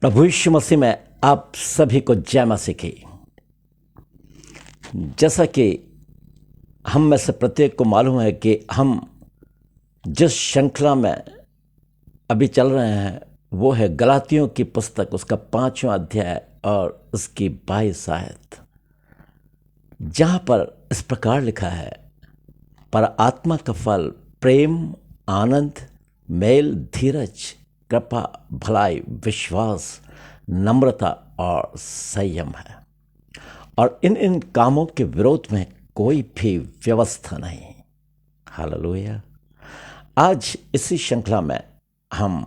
प्रभु यीशु मसीह में आप सभी को जय मसीह की। जैसा कि हम में से प्रत्येक को मालूम है कि हम जिस श्रृंखला में अभी चल रहे हैं वो है गलातियों की पुस्तक, उसका 5वां अध्याय और उसकी 22 आयत, जहाँ पर इस प्रकार लिखा है, पर आत्मा का फल प्रेम, आनंद, मेल, धीरज, कृपा, भलाई, विश्वास, नम्रता और संयम है, और इन कामों के विरोध में कोई भी व्यवस्था नहीं। हालेलुया। आज इसी श्रृंखला में हम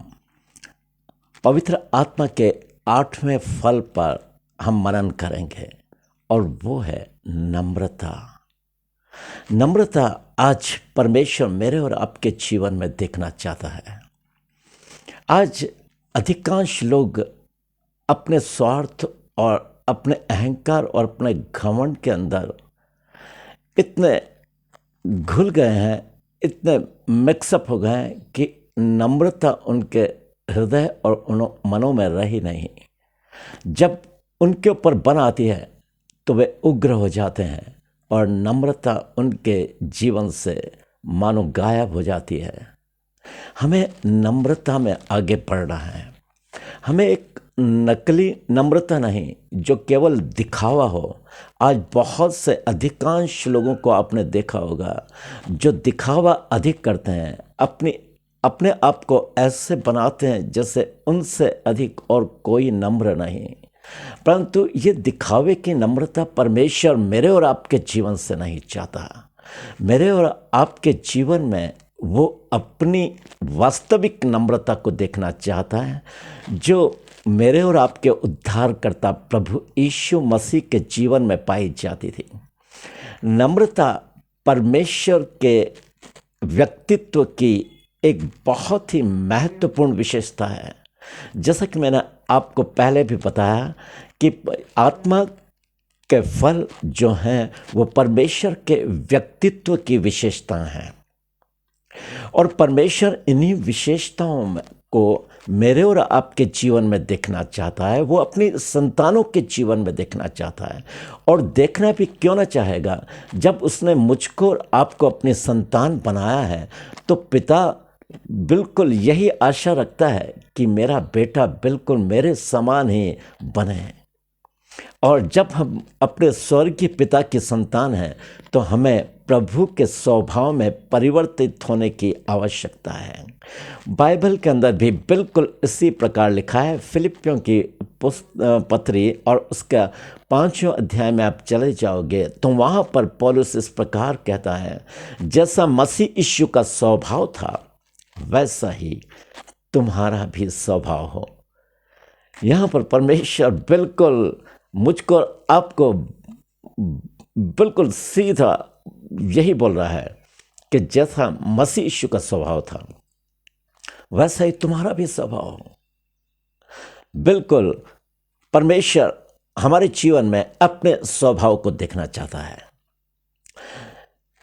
पवित्र आत्मा के 8वें फल पर हम मनन करेंगे, और वो है नम्रता। नम्रता आज परमेश्वर मेरे और आपके जीवन में देखना चाहता है। आज अधिकांश लोग अपने स्वार्थ और अपने अहंकार और अपने घमंड के अंदर इतने घुल गए हैं, इतने मिक्सअप हो गए हैं कि नम्रता उनके हृदय और मनों में रही नहीं। जब उनके ऊपर बन आती है तो वे उग्र हो जाते हैं और नम्रता उनके जीवन से मानो गायब हो जाती है। हमें नम्रता में आगे बढ़ना है। हमें एक नकली नम्रता नहीं जो केवल दिखावा हो। आज बहुत से अधिकांश लोगों को आपने देखा होगा जो दिखावा अधिक करते हैं, अपने आप को ऐसे बनाते हैं जैसे उनसे अधिक और कोई नम्र नहीं। परंतु ये दिखावे की नम्रता परमेश्वर मेरे और आपके जीवन से नहीं चाहता। मेरे और आपके जीवन में वो अपनी वास्तविक नम्रता को देखना चाहता है जो मेरे और आपके उद्धारकर्ता प्रभु यीशु मसीह के जीवन में पाई जाती थी। नम्रता परमेश्वर के व्यक्तित्व की एक बहुत ही महत्वपूर्ण विशेषता है। जैसा कि मैंने आपको पहले भी बताया कि आत्मा के फल जो हैं वो परमेश्वर के व्यक्तित्व की विशेषताएं हैं, और परमेश्वर इन्हीं विशेषताओं को मेरे और आपके जीवन में देखना चाहता है। वो अपनी संतानों के जीवन में देखना चाहता है, और देखना भी क्यों ना चाहेगा। जब उसने मुझको और आपको अपनी संतान बनाया है तो पिता बिल्कुल यही आशा रखता है कि मेरा बेटा बिल्कुल मेरे समान ही बने। और जब हम अपने स्वर्गीय पिता की संतान हैं तो हमें प्रभु के स्वभाव में परिवर्तित होने की आवश्यकता है। बाइबल के अंदर भी बिल्कुल इसी प्रकार लिखा है। फिलिपियों की पत्री और उसका 5वां अध्याय में आप चले जाओगे तो वहाँ पर पौलुस इस प्रकार कहता है, जैसा मसीह यीशु का स्वभाव था वैसा ही तुम्हारा भी स्वभाव हो। यहाँ पर परमेश्वर बिल्कुल मुझको आपको बिल्कुल सीधा यही बोल रहा है कि जैसा मसीह यीशु का स्वभाव था वैसा ही तुम्हारा भी स्वभाव हो। बिल्कुल परमेश्वर हमारे जीवन में अपने स्वभाव को देखना चाहता है।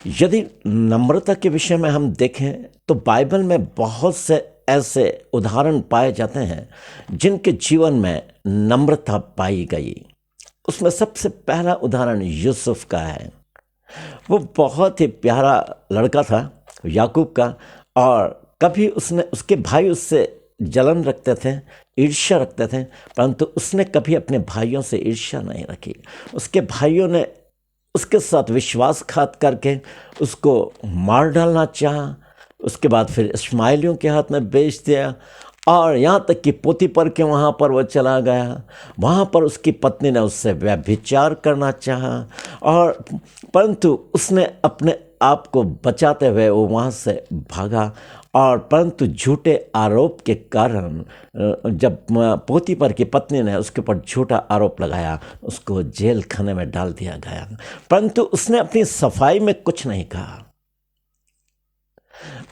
यदि नम्रता के विषय में हम देखें तो बाइबल में बहुत से ऐसे उदाहरण पाए जाते हैं जिनके जीवन में नम्रता पाई गई। उसमें सबसे पहला उदाहरण यूसुफ का है। वो बहुत ही प्यारा लड़का था याकूब का, और कभी उसके भाई उससे जलन रखते थे, ईर्ष्या रखते थे, परंतु उसने कभी अपने भाइयों से ईर्ष्या नहीं रखी। उसके भाइयों ने उसके साथ विश्वासघात करके उसको मार डालना चाहा। उसके बाद फिर इस्माइलियों के हाथ में बेच दिया, और यहाँ तक कि पोतीपर के वहाँ पर वो चला गया। वहाँ पर उसकी पत्नी ने उससे व्यभिचार करना चाहा, और परंतु उसने अपने आप को बचाते हुए वो वहाँ से भागा। और परंतु झूठे आरोप के कारण जब पोतीपर की पत्नी ने उसके ऊपर झूठा आरोप लगाया, उसको जेल खाने में डाल दिया गया। परंतु उसने अपनी सफाई में कुछ नहीं कहा।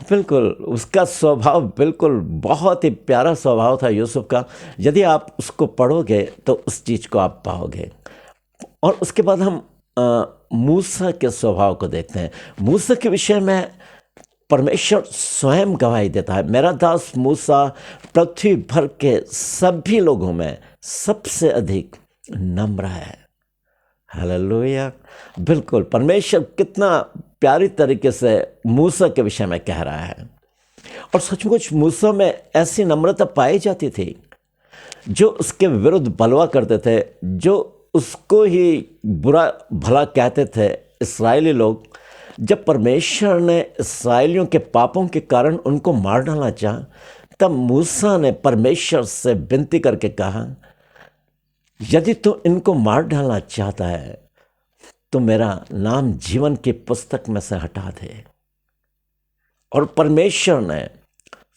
बिल्कुल उसका स्वभाव बिल्कुल बहुत ही प्यारा स्वभाव था यूसुफ का। यदि आप उसको पढ़ोगे तो उस चीज़ को आप पाओगे। और उसके बाद हम मूसा के स्वभाव को देखते हैं। मूसा के विषय में परमेश्वर स्वयं गवाही देता है, मेरा दास मूसा पृथ्वी भर के सभी लोगों में सबसे अधिक नम्र है। हालेलुया। बिल्कुल, परमेश्वर कितना प्यारी तरीके से मूसा के विषय में कह रहा है। और सचमुच मूसा में ऐसी नम्रता पाई जाती थी, जो उसके विरुद्ध बलवा करते थे, जो उसको ही बुरा भला कहते थे इस्राएली लोग, जब परमेश्वर ने इस्राएलियों के पापों के कारण उनको मार डालना चाहा, तब मूसा ने परमेश्वर से विनती करके कहा, यदि तू इनको मार डालना चाहता है तो मेरा नाम जीवन की पुस्तक में से हटा दे। और परमेश्वर ने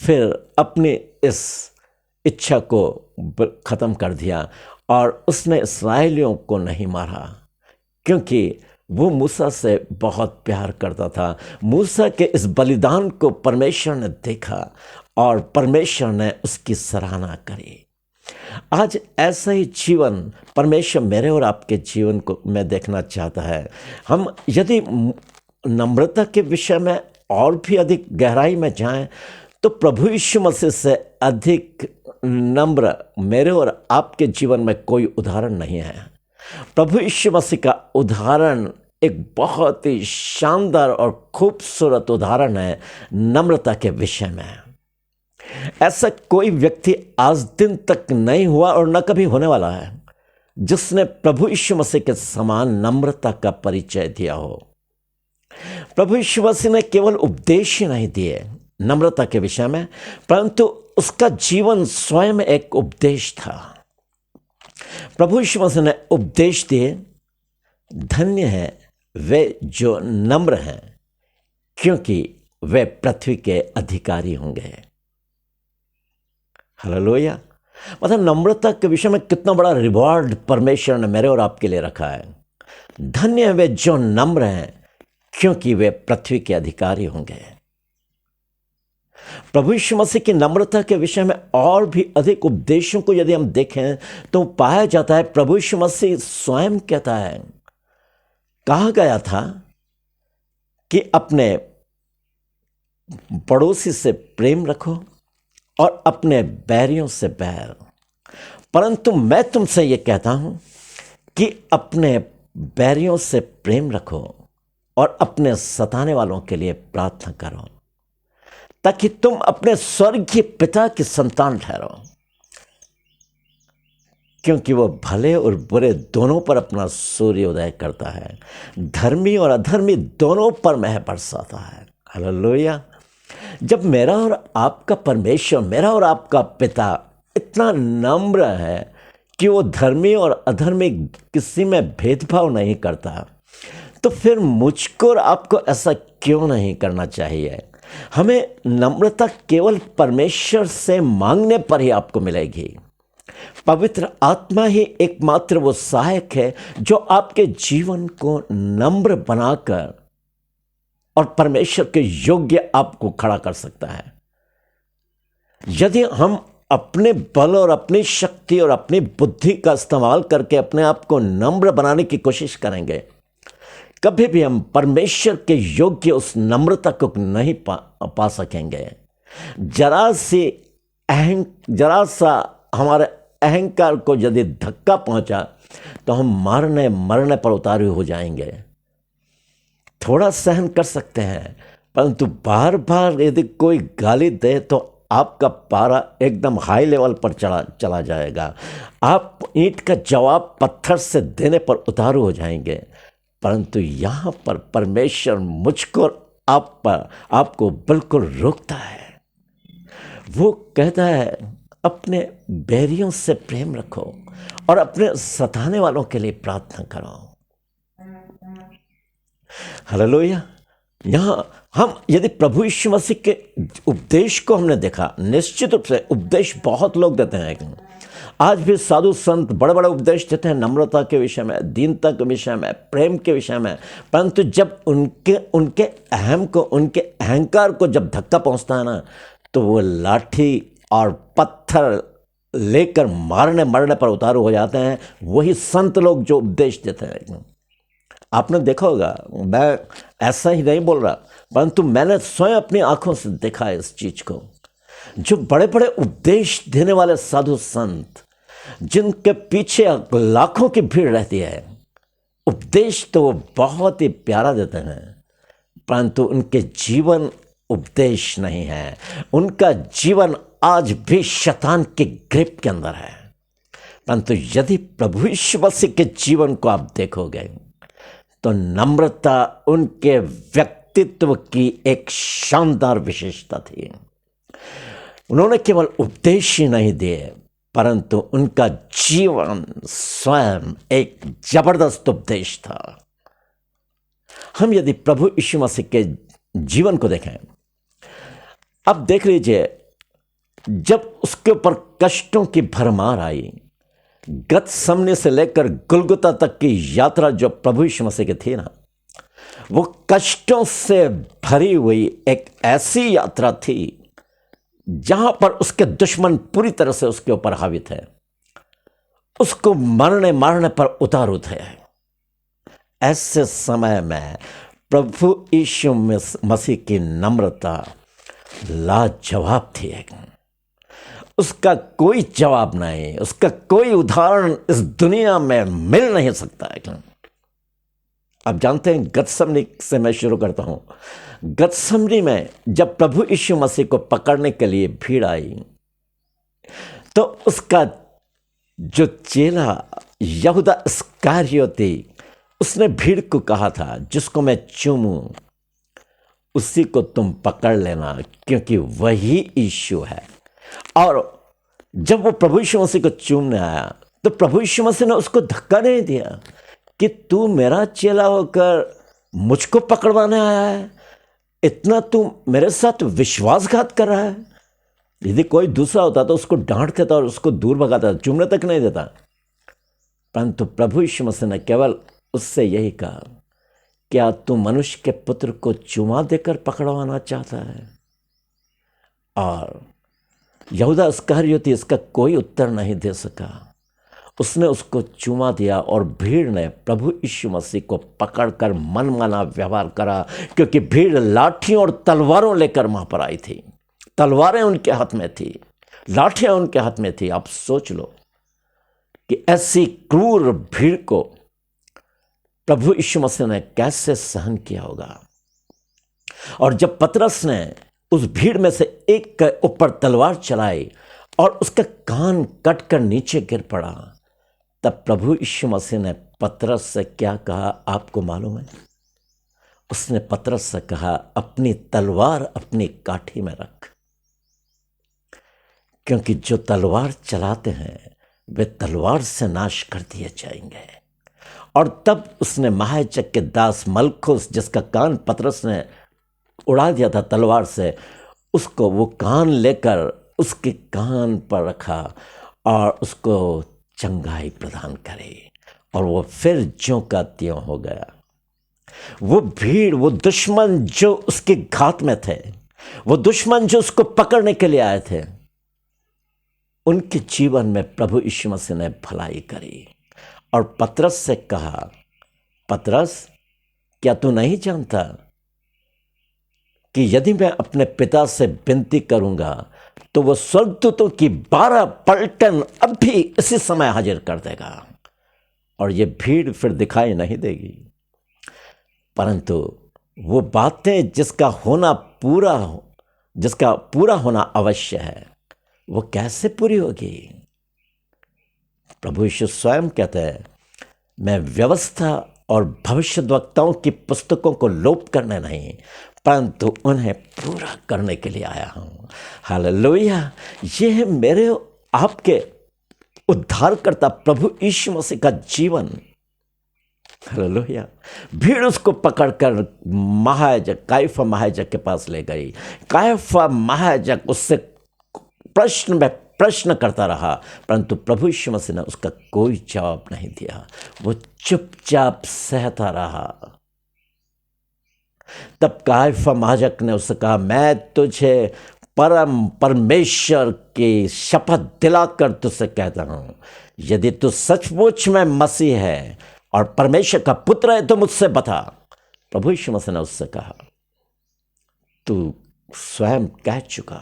फिर अपनी इस इच्छा को ख़त्म कर दिया और उसने इस्राएलियों को नहीं मारा, क्योंकि वो मूसा से बहुत प्यार करता था। मूसा के इस बलिदान को परमेश्वर ने देखा और परमेश्वर ने उसकी सराहना करी। आज ऐसा ही जीवन परमेश्वर मेरे और आपके जीवन को में देखना चाहता है। हम यदि नम्रता के विषय में और भी अधिक गहराई में जाएं, तो प्रभु यीशु मसीह से अधिक नम्र मेरे और आपके जीवन में कोई उदाहरण नहीं है। प्रभु यीशु मसीह का उदाहरण एक बहुत ही शानदार और खूबसूरत उदाहरण है नम्रता के विषय में। ऐसा कोई व्यक्ति आज दिन तक नहीं हुआ और न कभी होने वाला है जिसने प्रभु यीशु मसीह के समान नम्रता का परिचय दिया हो। प्रभु यीशु मसीह ने केवल उपदेश ही नहीं दिए नम्रता के विषय में, परंतु उसका जीवन स्वयं एक उपदेश था। प्रभु यीशु मसीह ने उपदेश दिए, धन्य है वे जो नम्र हैं, क्योंकि वे पृथ्वी के अधिकारी होंगे। हालेलुया। मतलब नम्रता के विषय में कितना बड़ा रिवॉर्ड परमेश्वर ने मेरे और आपके लिए रखा है। धन्य है वे जो नम्र हैं, क्योंकि वे पृथ्वी के अधिकारी होंगे। प्रभु यीशु मसीह की नम्रता के विषय में और भी अधिक उपदेशों को यदि हम देखें तो पाया जाता है, प्रभु यीशु मसीह स्वयं कहता है, कहा गया था कि अपने पड़ोसी से प्रेम रखो और अपने बैरियों से बैर, परंतु मैं तुमसे ये कहता हूं कि अपने बैरियों से प्रेम रखो और अपने सताने वालों के लिए प्रार्थना करो, ताकि तुम अपने स्वर्गीय पिता की संतान ठहरो, क्योंकि वो भले और बुरे दोनों पर अपना सूर्योदय करता है, धर्मी और अधर्मी दोनों पर मेह बरसाता है। हालेलुया। जब मेरा और आपका परमेश्वर, मेरा और आपका पिता इतना नम्र है कि वो धर्मी और अधर्मी किसी में भेदभाव नहीं करता, तो फिर मुझको और आपको ऐसा क्यों नहीं करना चाहिए। हमें नम्रता केवल परमेश्वर से मांगने पर ही आपको मिलेगी। पवित्र आत्मा ही एकमात्र वो सहायक है जो आपके जीवन को नम्र बनाकर और परमेश्वर के योग्य आपको खड़ा कर सकता है। यदि हम अपने बल और अपनी शक्ति और अपनी बुद्धि का इस्तेमाल करके अपने आप को नम्र बनाने की कोशिश करेंगे, कभी भी हम परमेश्वर के योग्य उस नम्रता को नहीं पा सकेंगे। जरा सा हमारे अहंकार को यदि धक्का पहुंचा तो हम मरने पर उतारू हो जाएंगे। थोड़ा सहन कर सकते हैं, परंतु बार बार यदि कोई गाली दे तो आपका पारा एकदम हाई लेवल पर चला जाएगा। आप ईंट का जवाब पत्थर से देने पर उतारू हो जाएंगे। परंतु यहाँ पर परमेश्वर मुझको आपको बिल्कुल रोकता है। वो कहता है, अपने बैरियों से प्रेम रखो और अपने सताने वालों के लिए प्रार्थना करो। हालेलुया। यहाँ हम यदि प्रभु यीशु मसीह के उपदेश को हमने देखा, निश्चित रूप से उपदेश बहुत लोग देते हैं। आज भी साधु संत बड़े बड़े उपदेश देते हैं नम्रता के विषय में, दीनता के विषय में, प्रेम के विषय में, परंतु जब उनके उनके अहंकार को जब धक्का पहुंचता है ना, तो वो लाठी और पत्थर लेकर मरने पर उतारू हो जाते हैं। वही संत लोग जो उपदेश देते हैं। आपने देखा होगा, मैं ऐसा ही नहीं बोल रहा, परंतु मैंने स्वयं अपनी आंखों से देखा है इस चीज को। जो बड़े बड़े उपदेश देने वाले साधु संत, जिनके पीछे लाखों की भीड़ रहती है, उपदेश तो वो बहुत ही प्यारा देते हैं, परंतु उनके जीवन उपदेश नहीं है। उनका जीवन आज भी शैतान के ग्रिप के अंदर है। परंतु यदि प्रभु यीशु मसीह के जीवन को आप देखोगे तो नम्रता उनके व्यक्तित्व की एक शानदार विशेषता थी। उन्होंने केवल उपदेश ही नहीं दिए, परंतु उनका जीवन स्वयं एक जबरदस्त उपदेश था। हम यदि प्रभु यीशु मसीह के जीवन को देखें, अब देख लीजिए, जब उसके ऊपर कष्टों की भरमार आई, गतसमने से लेकर गुलगुता तक की यात्रा जो प्रभु यीशु मसीह की थी ना, वो कष्टों से भरी हुई एक ऐसी यात्रा थी जहां पर उसके दुश्मन पूरी तरह से उसके ऊपर हावी थे, उसको मारने मारने पर उतारू थे। ऐसे समय में प्रभु यीशु मसीह की नम्रता लाजवाब थी। उसका कोई जवाब नहीं, उसका कोई उदाहरण इस दुनिया में मिल नहीं सकता है। अब जानते हैं, गतसमनी से मैं शुरू करता हूं। गतसमनी में जब प्रभु यीशु मसीह को पकड़ने के लिए भीड़ आई, तो उसका जो चेला यहूदा इस्करियोती, उसने भीड़ को कहा था, जिसको मैं चूमूं उसी को तुम पकड़ लेना, क्योंकि वही यीशु है। और जब वो प्रभु यीशु मसीह को चूमने आया, तो प्रभु यीशु मसीह ने उसको धक्का नहीं दिया कि तू मेरा चेला होकर मुझको पकड़वाने आया है, इतना तू मेरे साथ विश्वासघात कर रहा है। यदि कोई दूसरा होता तो उसको डांट देता और उसको दूर भगाता, चूमने तक नहीं देता। परंतु प्रभु यीशु मसीह ने केवल उससे यही कहा, क्या तू मनुष्य के पुत्र को चुमा देकर पकड़वाना चाहता है? और यहूदा इस्करियोती इसका कोई उत्तर नहीं दे सका। उसने उसको चुमा दिया और भीड़ ने प्रभु यीशु मसीह को पकड़कर मनमाना व्यवहार करा, क्योंकि भीड़ लाठियों और तलवारों लेकर वहां पर आई थी। तलवारें उनके हाथ में थी, लाठियां उनके हाथ में थी। आप सोच लो कि ऐसी क्रूर भीड़ को प्रभु यीशु मसीह ने कैसे सहन किया होगा। और जब पतरस ने उस भीड़ में से एक के ऊपर तलवार चलाई और उसका कान कटकर नीचे गिर पड़ा, तब प्रभु यीशु मसीह ने पतरस से क्या कहा आपको मालूम है? उसने पतरस से कहा, अपनी तलवार अपनी काठी में रख, क्योंकि जो तलवार चलाते हैं वे तलवार से नाश कर दिए जाएंगे। और तब उसने महायाजक के दास मलखुस, जिसका कान पतरस ने उड़ा दिया था तलवार से, उसको वो कान लेकर उसके कान पर रखा और उसको चंगाई प्रदान करे, और वो फिर ज्यों का त्यों हो गया। वो भीड़, वो दुश्मन जो उसके घात में थे, वो दुश्मन जो उसको पकड़ने के लिए आए थे, उनके जीवन में प्रभु यीशु मसीह ने भलाई करी और पतरस से कहा, पतरस, क्या तू नहीं जानता कि यदि मैं अपने पिता से विनती करूंगा तो वो स्वर्गदूतों की 12 पलटन अभी इसी समय हाजिर कर देगा और ये भीड़ फिर दिखाई नहीं देगी। परंतु वो बातें जिसका पूरा होना अवश्य है, वो कैसे पूरी होगी? प्रभु यीशु स्वयं कहते हैं, मैं व्यवस्था और भविष्यद्वक्ताओं की पुस्तकों को लोप करने नहीं, परंतु उन्हें पूरा करने के लिए आया हूं। हालेलुया! ये है मेरे आपके उद्धारकर्ता प्रभु यीशु मसीह का जीवन। हालेलुया! भीड़ उसको पकड़कर महायाजक काइफा महायाजक के पास ले गई। काइफा महायाजक उससे प्रश्न करता रहा, परंतु प्रभु यीशु मसीह ने उसका कोई जवाब नहीं दिया। वो चुपचाप सहता रहा। तब काइफा महायाजक ने उससे कहा, मैं तुझे परमेश्वर की शपथ दिलाकर तुझसे कहता हूं, यदि तू सचमुच में मसीह है और परमेश्वर का पुत्र है तो मुझसे बता। प्रभु यीशु मसीह ने उससे कहा, तू स्वयं कह चुका,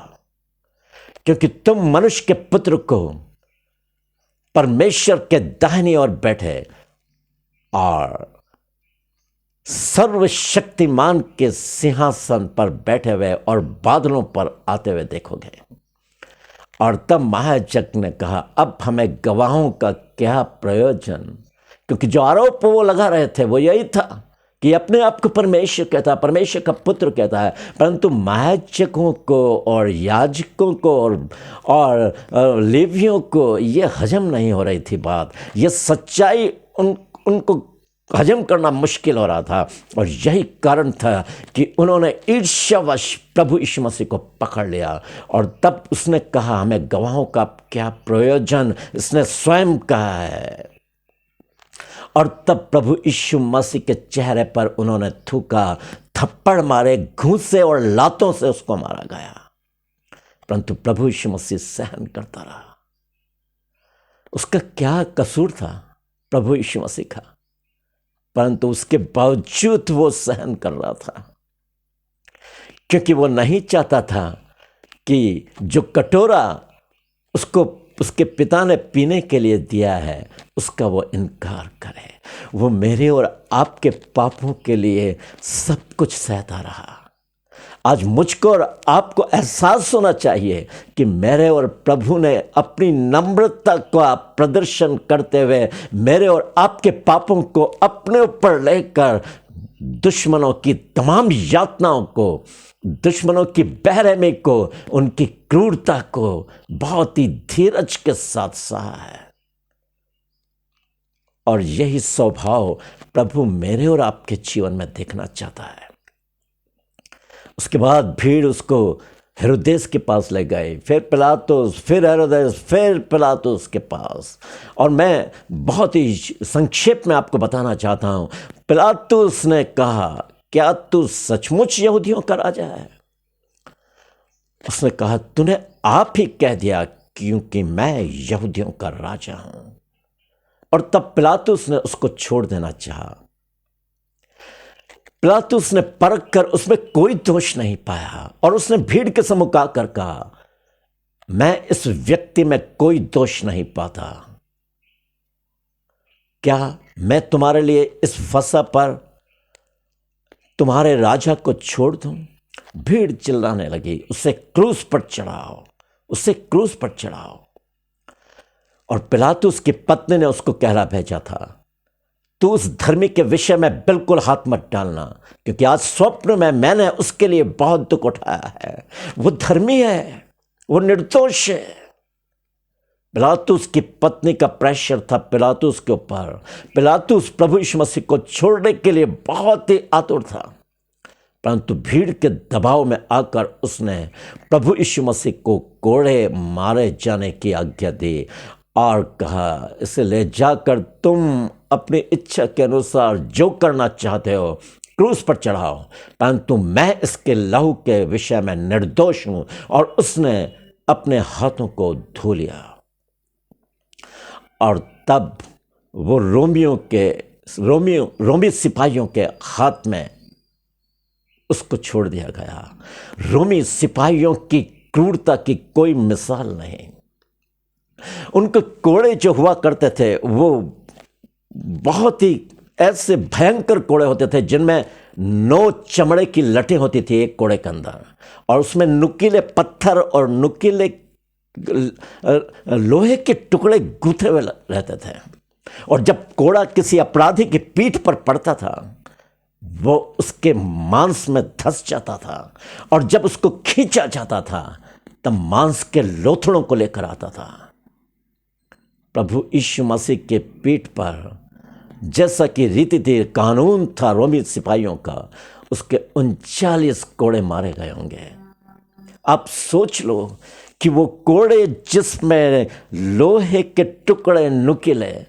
क्योंकि तुम मनुष्य के पुत्र को परमेश्वर के दाहिनी ओर बैठे और सर्वशक्तिमान के सिंहासन पर बैठे हुए और बादलों पर आते हुए देखोगे। और तब महायाजक ने कहा, अब हमें गवाहों का क्या प्रयोजन, क्योंकि जो आरोप वो लगा रहे थे वो यही था कि अपने आप को परमेश्वर कहता है, परमेश्वर का पुत्र कहता है, परंतु महायाजकों को और याजकों को और लेवियों को ये हजम नहीं हो रही थी बात, ये सच्चाई उनको हजम करना मुश्किल हो रहा था। और यही कारण था कि उन्होंने ईर्ष्यावश प्रभु यीशु मसीह को पकड़ लिया। और तब उसने कहा, हमें गवाहों का क्या प्रयोजन, इसने स्वयं कहा है। और तब प्रभु यीशु मसीह के चेहरे पर उन्होंने थूका, थप्पड़ मारे, घूंसे और लातों से उसको मारा गया, परंतु प्रभु यीशु मसीह सहन करता रहा। उसका क्या कसूर था प्रभु यीशु मसीह का, परंतु उसके बावजूद वो सहन कर रहा था, क्योंकि वो नहीं चाहता था कि जो कटोरा उसको उसके पिता ने पीने के लिए दिया है उसका वो इनकार करे। वो मेरे और आपके पापों के लिए सब कुछ सहता रहा। आज मुझको और आपको एहसास होना चाहिए कि मेरे और प्रभु ने अपनी नम्रता का प्रदर्शन करते हुए मेरे और आपके पापों को अपने ऊपर लेकर दुश्मनों की तमाम यातनाओं को, दुश्मनों की बेरहमी को, उनकी क्रूरता को बहुत ही धीरज के साथ सहा है। और यही स्वभाव प्रभु मेरे और आपके जीवन में देखना चाहता है। उसके बाद भीड़ उसको हेरोदेस के पास ले गए, फिर पिलातुस, फिर हेरोदेस, फिर पिलातुस के पास। और मैं बहुत ही संक्षेप में आपको बताना चाहता हूँ। पिलातुस ने कहा, क्या तू सचमुच यहूदियों का राजा है? उसने कहा, तूने आप ही कह दिया, क्योंकि मैं यहूदियों का राजा हूं। और तब पिलातुस ने उसको छोड़ देना चाहा। पिलातुस ने परख कर उसमें कोई दोष नहीं पाया और उसने भीड़ के सम्मुख आकर कहा, मैं इस व्यक्ति में कोई दोष नहीं पाता। क्या मैं तुम्हारे लिए इस फसह पर तुम्हारे राजा को छोड़ दूं? भीड़ चिल्लाने लगी, उसे क्रूस पर चढ़ाओ, उसे क्रूस पर चढ़ाओ। और पिलातुस की पत्नी ने उसको कहला भेजा था, तू उस धर्मी के विषय में बिल्कुल हाथ मत डालना, क्योंकि आज स्वप्न में मैंने उसके लिए बहुत दुख उठाया है। वो धर्मी है, वो निर्दोष है। पिलातुस की पत्नी का प्रेशर था पिलातुस के ऊपर। पिलातुस प्रभु यीशु मसीह को छोड़ने के लिए बहुत ही आतुर था, परंतु भीड़ के दबाव में आकर उसने प्रभु यीशु मसीह को कोड़े मारे जाने की आज्ञा दी और कहा, इसे ले जाकर तुम अपनी इच्छा के अनुसार जो करना चाहते हो क्रूस पर चढ़ाओ, परंतु मैं इसके लहू के विषय में निर्दोष हूं। और उसने अपने हाथों को धो लिया। और तब वो रोमी सिपाहियों के हाथ में उसको छोड़ दिया गया। रोमी सिपाहियों की क्रूरता की कोई मिसाल नहीं। उनके कोड़े जो हुआ करते थे वो बहुत ही ऐसे भयंकर कोड़े होते थे जिनमें 9 चमड़े की लटें होती थी एक कोड़े के अंदर, और उसमें नुकीले पत्थर और नुकीले लोहे के टुकड़े गूंथे हुए रहते थे। और जब कोड़ा किसी अपराधी की पीठ पर पड़ता था वो उसके मांस में धंस जाता था, और जब उसको खींचा जाता था तब मांस के लोथड़ों को लेकर आता था। प्रभु यीशु मसीह के पीठ पर जैसा कि रीति थी, कानून था रोमी सिपाहियों का, उसके 39 कोड़े मारे गए होंगे। आप सोच लो कि वो कोड़े जिसमें लोहे के टुकड़े नुकीले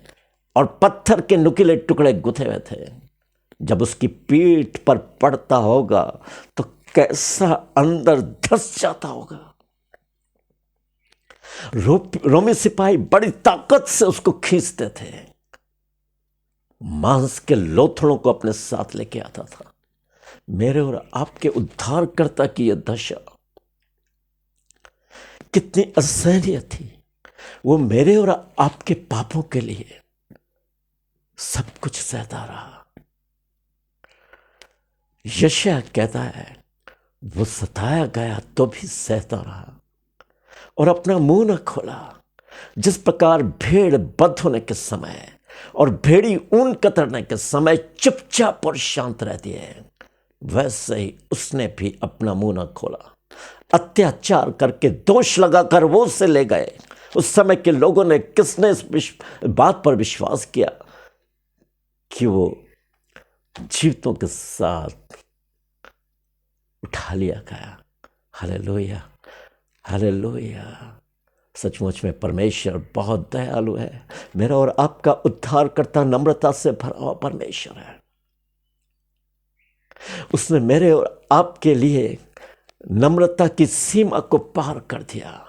और पत्थर के नुकीले टुकड़े गुथे हुए थे, जब उसकी पीठ पर पड़ता होगा तो कैसा अंदर धंस जाता होगा। रोमी सिपाही बड़ी ताकत से उसको खींचते थे, मांस के लोथड़ों को अपने साथ लेके आता था। मेरे और आपके उद्धारकर्ता की यह दशा कितनी असहनीय थी। वो मेरे और आपके पापों के लिए सब कुछ सहता रहा। यशायाह कहता है वो सताया गया तो भी सहता रहा और अपना मुंह न खोला। जिस प्रकार भेड़ बंध होने के समय और भेड़ी ऊन कतरने के समय चुपचाप और शांत रहती है, वैसे ही उसने भी अपना मुंह न खोला। अत्याचार करके दोष लगाकर वो उससे ले गए। उस समय के लोगों ने किसने इस बात पर विश्वास किया कि वो जीवितों के साथ उठा लिया गया। Hallelujah, hallelujah. सचमुच में परमेश्वर बहुत दयालु है। मेरा और आपका उद्धारकर्ता नम्रता से भरा हुआ परमेश्वर है। उसने मेरे और आपके लिए नम्रता की सीमा को पार कर दिया।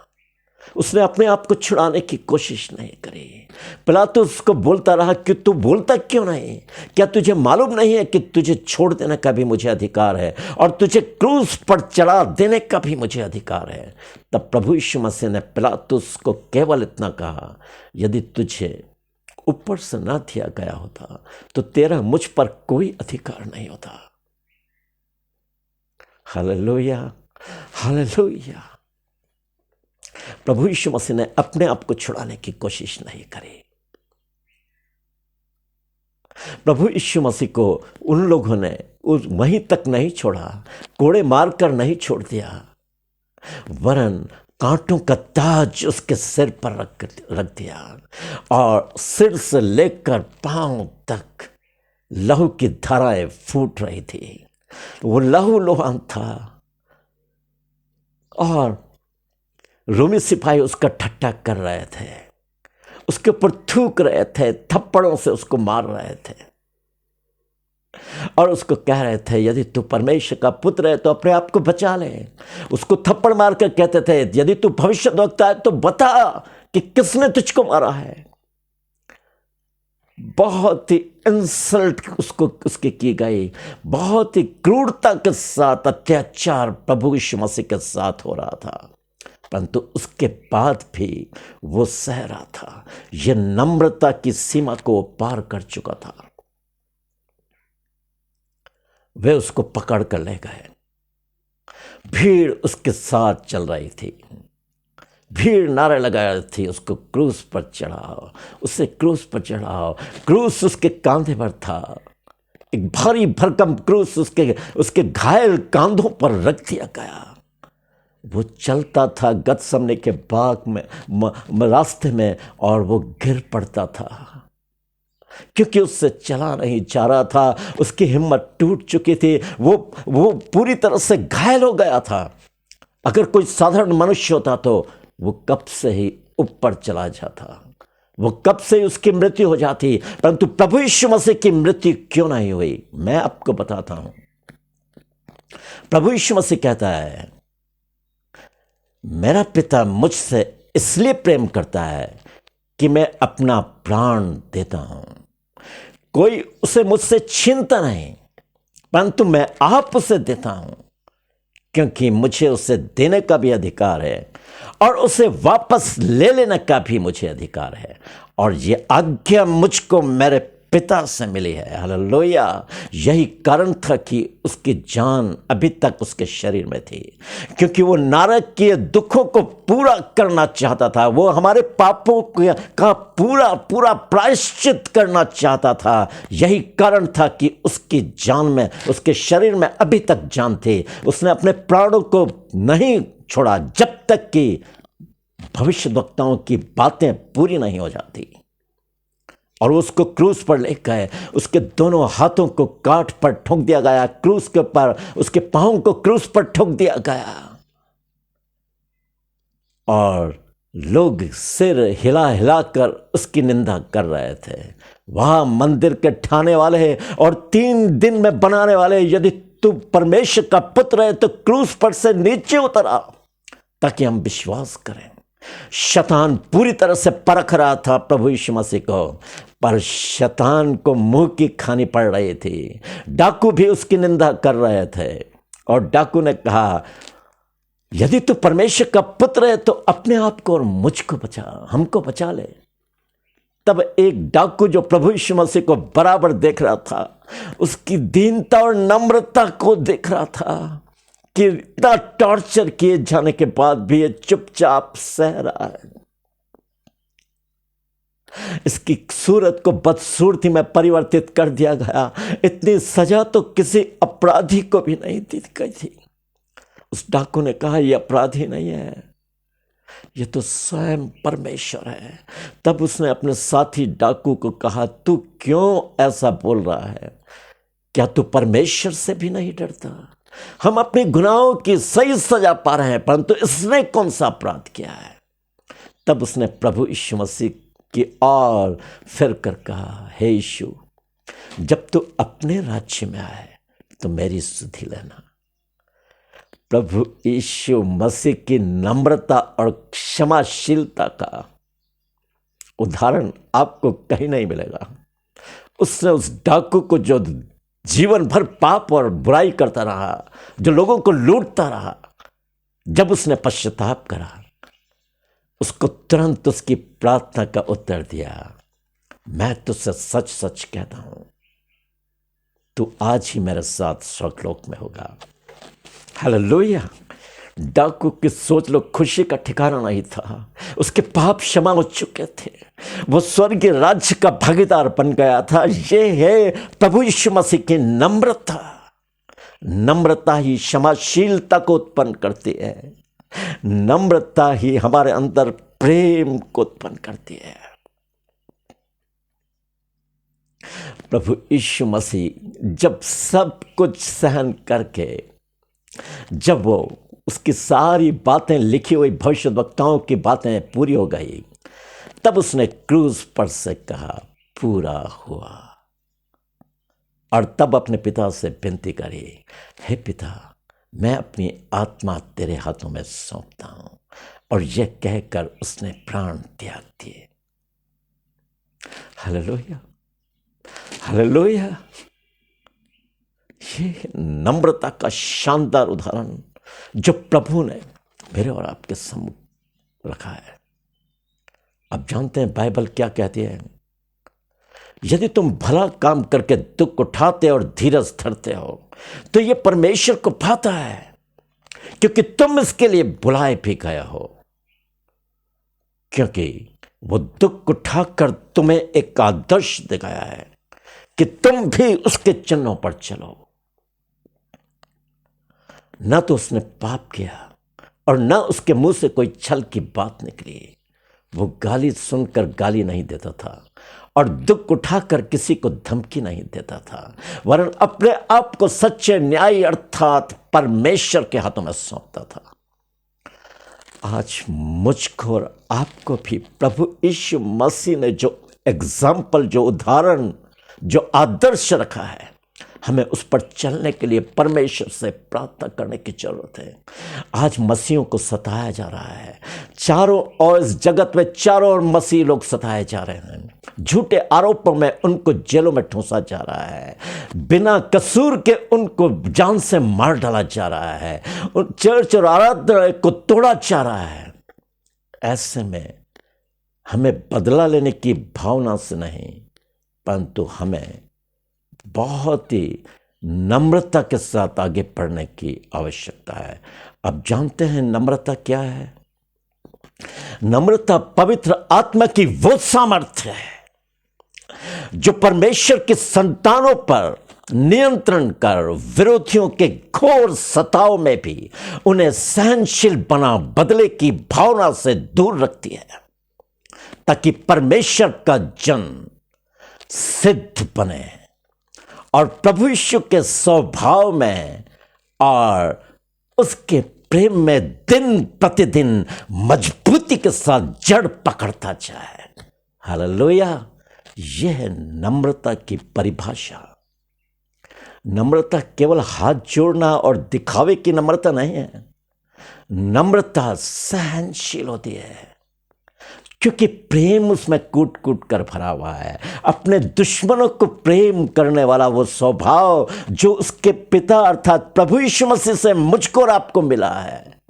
उसने अपने आप को छुड़ाने की कोशिश नहीं करी। पिलातुस उसको बोलता रहा कि तू बोलता क्यों नहीं? क्या तुझे मालूम नहीं है कि तुझे छोड़ देने का भी मुझे अधिकार है और तुझे क्रूस पर चढ़ा देने का भी मुझे अधिकार है? तब प्रभु यीशु मसीह ने पिलातुस को केवल इतना कहा, यदि तुझे ऊपर से ना दिया गया होता तो तेरा मुझ पर कोई अधिकार नहीं होता। Hallelujah, hallelujah. प्रभु यीशु मसीह ने अपने आप को छुड़ाने की कोशिश नहीं करी। प्रभु यीशु मसीह को उन लोगों ने वहीं तक नहीं छोड़ा, कोड़े मारकर नहीं छोड़ दिया, वरन कांटों का ताज उसके सिर पर रख दिया और सिर से लेकर पांव तक लहू की धाराएं फूट रही थी। वो लहू लुहान था और रोमी सिपाही उसका ठट्टा कर रहे थे, उसके ऊपर थूक रहे थे, थप्पड़ों से उसको मार रहे थे और उसको कह रहे थे यदि तू परमेश्वर का पुत्र है तो अपने आप को बचा ले। उसको थप्पड़ मार कर कहते थे यदि तू भविष्यद्वक्ता है तो बता कि किसने तुझको मारा है। बहुत ही इंसल्ट उसकी की गई, बहुत ही क्रूरता के साथ अत्याचार प्रभु यीशु मसीह के साथ हो रहा था, परंतु उसके बाद भी वो सह रहा था। यह नम्रता की सीमा को पार कर चुका था। वे उसको पकड़ कर ले गए। भीड़ उसके साथ चल रही थी। भीड़ नारे लगा रही थी उसको क्रूस पर चढ़ाओ, उसे क्रूस पर चढ़ाओ। क्रूस उसके कांधे पर था, एक भारी भरकम क्रूस उसके घायल कांधों पर रख दिया गया। वो चलता था गतसमने के बाग में रास्ते में और वो गिर पड़ता था क्योंकि उससे चला नहीं जा रहा था। उसकी हिम्मत टूट चुकी थी। वो पूरी तरह से घायल हो गया था। अगर कोई साधारण मनुष्य होता तो वो कब से ही ऊपर चला जाता, वो कब से ही उसकी मृत्यु हो जाती, परंतु प्रभु यीशु मसीह की मृत्यु क्यों नहीं हुई? मैं आपको बताता हूं। प्रभु यीशु मसीह कहता है मेरा पिता मुझसे इसलिए प्रेम करता है कि मैं अपना प्राण देता हूं। कोई उसे मुझसे छीनता नहीं, परंतु मैं आप उसे देता हूं, क्योंकि मुझे उसे देने का भी अधिकार है और उसे वापस ले लेने का भी मुझे अधिकार है। और ये आज्ञा मुझको मेरे पिता से मिली है। हालेलुया। यही कारण था कि उसकी जान अभी तक उसके शरीर में थी, क्योंकि वो नरक के दुखों को पूरा करना चाहता था। वो हमारे पापों का पूरा पूरा प्रायश्चित करना चाहता था। यही कारण था कि उसकी जान में, उसके शरीर में अभी तक जान थी। उसने अपने प्राणों को नहीं छोड़ा जब तक कि भविष्यद्वक्ताओं की बातें पूरी नहीं हो जाती। और उसको क्रूस पर ले गए, उसके दोनों हाथों को काठ पर ठोक दिया गया, क्रूस के ऊपर उसके पांवों को क्रूस पर ठोक दिया गया और लोग सिर हिला हिला कर उसकी निंदा कर रहे थे। वहां मंदिर के ठाने वाले और 3 दिन में बनाने वाले, यदि तू परमेश्वर का पुत्र है तो क्रूस पर से नीचे उतर आ ताकि हम विश्वास करें। शैतान पूरी तरह से परख रहा था प्रभु यीशु मसीह को, पर शैतान को मुंह की खानी पड़ रही थी। डाकू भी उसकी निंदा कर रहे थे और डाकू ने कहा, यदि तू परमेश्वर का पुत्र है तो अपने आप को और मुझको बचा, हमको बचा ले। तब एक डाकू जो प्रभु यीशु मसीह को बराबर देख रहा था, उसकी दीनता और नम्रता को देख रहा था कि इतना टॉर्चर किए जाने के बाद भी ये चुपचाप सह रहा है। इसकी सूरत को बदसूरती में परिवर्तित कर दिया गया। इतनी सजा तो किसी अपराधी को भी नहीं दी गई थी। उस डाकू ने कहा, यह अपराधी नहीं है, ये तो स्वयं परमेश्वर है। तब उसने अपने साथी डाकू को कहा, तू क्यों ऐसा बोल रहा है? क्या तू परमेश्वर से भी नहीं डरता? हम अपने गुनाहों की सही सजा पा रहे हैं, परंतु इसने कौन सा अपराध किया है? तब उसने प्रभु यीशु मसीह की ओर फिर कर कहा, हे यीशु, जब तू अपने राज्य में आए तो मेरी सुधि लेना। प्रभु यीशु मसीह की नम्रता और क्षमाशीलता का उदाहरण आपको कहीं नहीं मिलेगा। उसने उस डाकू को, जो जीवन भर पाप और बुराई करता रहा, जो लोगों को लूटता रहा, जब उसने पश्चाताप करा, उसको तुरंत उसकी प्रार्थना का उत्तर दिया, मैं तुझसे सच सच कहता हूं, तू आज ही मेरे साथ स्वर्गलोक में होगा। हालेलुया। डाकू की सोच लो, खुशी का ठिकाना नहीं था। उसके पाप क्षमा हो चुके थे, वो स्वर्गीय राज्य का भागीदार बन गया था। ये है प्रभु यीशु मसीह की नम्रता। नम्रता ही क्षमाशीलता को उत्पन्न करती है। नम्रता ही हमारे अंदर प्रेम को उत्पन्न करती है। प्रभु यीशु मसीह जब सब कुछ सहन करके, जब वो उसकी सारी बातें लिखी हुई भविष्यवक्ताओं की बातें पूरी हो गई, तब उसने क्रूस पर से कहा, पूरा हुआ। और तब अपने पिता से विनती करी, हे पिता, मैं अपनी आत्मा तेरे हाथों में सौंपता हूं। और यह कहकर उसने प्राण त्याग दिए। Hallelujah, hallelujah. ये नम्रता का शानदार उदाहरण जो प्रभु ने मेरे और आपके सम्मुख रखा है। अब जानते हैं बाइबल क्या कहती है? यदि तुम भला काम करके दुख उठाते और धीरज धरते हो तो यह परमेश्वर को भाता है, क्योंकि तुम इसके लिए बुलाए भी गए हो। क्योंकि वो दुख उठाकर तुम्हें एक आदर्श दिखाया है कि तुम भी उसके चिन्हों पर चलो। न तो उसने पाप किया और न उसके मुंह से कोई छल की बात निकली। वो गाली सुनकर गाली नहीं देता था और दुख उठाकर किसी को धमकी नहीं देता था, वरन अपने आप को सच्चे न्याय अर्थात परमेश्वर के हाथों में सौंपता था। आज मुझको और आपको भी प्रभु यीशु मसीह ने जो एग्जाम्पल, जो उदाहरण, जो आदर्श रखा है, हमें उस पर चलने के लिए परमेश्वर से प्रार्थना करने की जरूरत है। आज मसीहों को सताया जा रहा है चारों ओर, इस जगत में चारों ओर मसीह लोग सताए जा रहे हैं। झूठे आरोपों में उनको जेलों में ठूंसा जा रहा है, बिना कसूर के उनको जान से मार डाला जा रहा है, उन चर्च और आराधनालय को तोड़ा जा रहा है। ऐसे में हमें बदला लेने की भावना से नहीं, परंतु हमें बहुत ही नम्रता के साथ आगे बढ़ने की आवश्यकता है। अब जानते हैं नम्रता क्या है? नम्रता पवित्र आत्मा की वो सामर्थ्य है जो परमेश्वर के संतानों पर नियंत्रण कर विरोधियों के घोर सताव में भी उन्हें सहनशील बना बदले की भावना से दूर रखती है, ताकि परमेश्वर का जन सिद्ध बने और प्रभु यीशु के स्वभाव में और उसके प्रेम में दिन प्रतिदिन मजबूती के साथ जड़ पकड़ता जाए। हालेलुया। यह है नम्रता की परिभाषा। नम्रता केवल हाथ जोड़ना और दिखावे की नम्रता नहीं है, नम्रता सहनशील होती है, क्योंकि प्रेम उसमें कूट कूट कर भरा हुआ है। अपने दुश्मनों को प्रेम करने वाला वो स्वभाव जो उसके पिता अर्थात प्रभु यीशु मसीह से मुझको और आपको मिला है,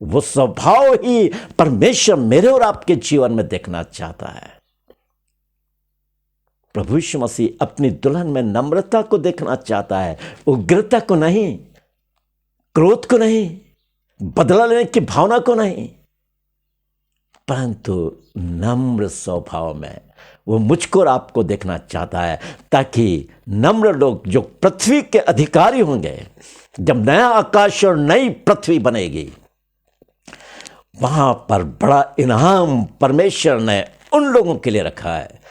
वो स्वभाव ही परमेश्वर मेरे और आपके जीवन में देखना चाहता है। प्रभु यीशु मसीह अपनी दुल्हन में नम्रता को देखना चाहता है, उग्रता को नहीं, क्रोध को नहीं, बदला लेने की भावना को नहीं, परंतु नम्र स्वभाव में वो मुझको और आपको देखना चाहता है, ताकि नम्र लोग जो पृथ्वी के अधिकारी होंगे, जब नया आकाश और नई पृथ्वी बनेगी, वहां पर बड़ा इनाम परमेश्वर ने उन लोगों के लिए रखा है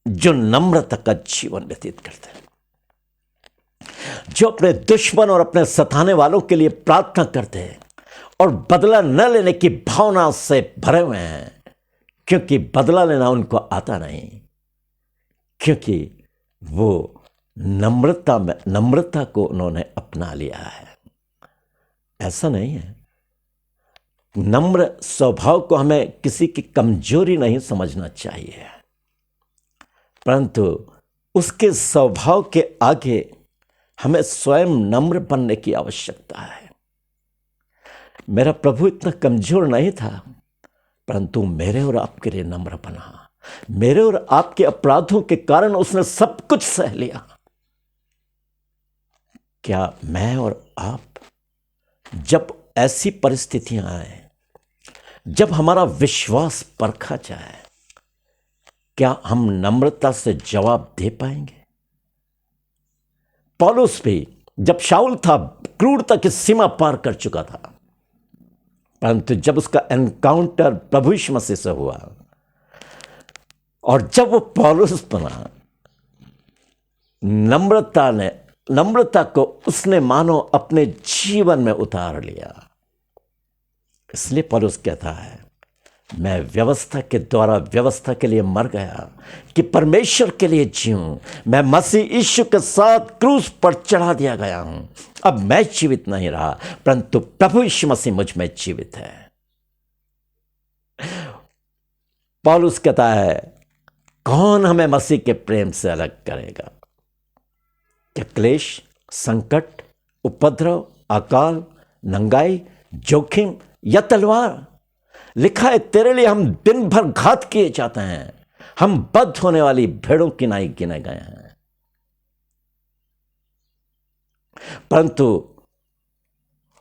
जो नम्रता का जीवन व्यतीत करते हैं, जो अपने दुश्मन और अपने सताने वालों के लिए प्रार्थना करते हैं और बदला न लेने की भावना से भरे हुए हैं, क्योंकि बदला लेना उनको आता नहीं, क्योंकि वो नम्रता को उन्होंने अपना लिया है। ऐसा नहीं है, नम्र स्वभाव को हमें किसी की कमजोरी नहीं समझना चाहिए, परंतु उसके स्वभाव के आगे हमें स्वयं नम्र बनने की आवश्यकता है। मेरा प्रभु इतना कमजोर नहीं था, परंतु मेरे और आपके लिए नम्र बना। मेरे और आपके अपराधों के कारण उसने सब कुछ सह लिया। क्या मैं और आप जब ऐसी परिस्थितियां आए, जब हमारा विश्वास परखा जाए, क्या हम नम्रता से जवाब दे पाएंगे? पौलुस भी जब शाऊल था, क्रूरता की सीमा पार कर चुका था, परंतु जब उसका एनकाउंटर प्रभु यीशु मसीह से हुआ और जब वो पौलुस बना, नम्रता को उसने मानो अपने जीवन में उतार लिया। इसलिए पौलुस कहता है, मैं व्यवस्था के द्वारा व्यवस्था के लिए मर गया कि परमेश्वर के लिए जीऊं। मैं मसीह यीशु के साथ क्रूस पर चढ़ा दिया गया हूं। अब मैं जीवित नहीं रहा, परंतु प्रभु यीशु मसीह मुझ में जीवित है। पौलुस कहता है, कौन हमें मसीह के प्रेम से अलग करेगा? क्या क्लेश, संकट, उपद्रव, अकाल, नंगाई, जोखिम या तलवार? लिखा है, तेरे लिए हम दिन भर घात किए जाते हैं, हम बद्ध होने वाली भेड़ों की नाई गिने गए हैं। परंतु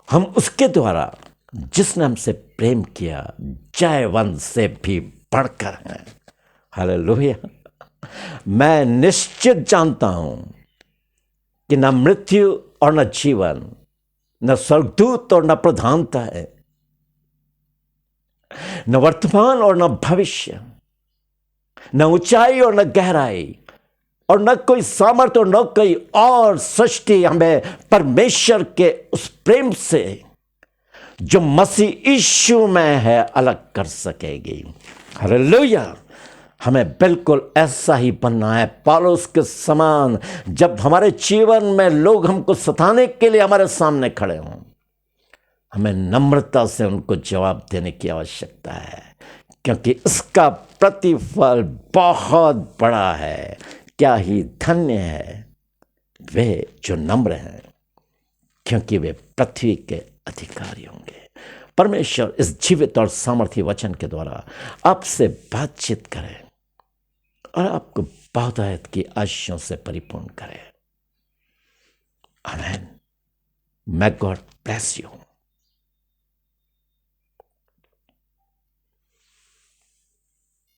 हम उसके द्वारा जिसने हमसे प्रेम किया, जयवंत से भी बढ़कर हैं। हालेलुया। मैं निश्चित जानता हूं कि न मृत्यु और न जीवन, न स्वर्गदूत और न प्रधानता है, न वर्तमान और न भविष्य, न ऊंचाई और न गहराई, और न कोई सामर्थ्य और न कोई और सृष्टि हमें परमेश्वर के उस प्रेम से जो मसीह यीशु में है अलग कर सकेगी। हालेलुया। हमें बिल्कुल ऐसा ही बनना है, पौलुस के समान। जब हमारे जीवन में लोग हमको सताने के लिए हमारे सामने खड़े हों, हमें नम्रता से उनको जवाब देने की आवश्यकता है, क्योंकि इसका प्रतिफल बहुत बड़ा है। क्या ही धन्य है वे जो नम्र हैं, क्योंकि वे पृथ्वी के अधिकारी होंगे। परमेश्वर इस जीवित और सामर्थी वचन के द्वारा आपसे बातचीत करें और आपको बहुतायत की आशीषों से परिपूर्ण करें। आमीन। May God bless you.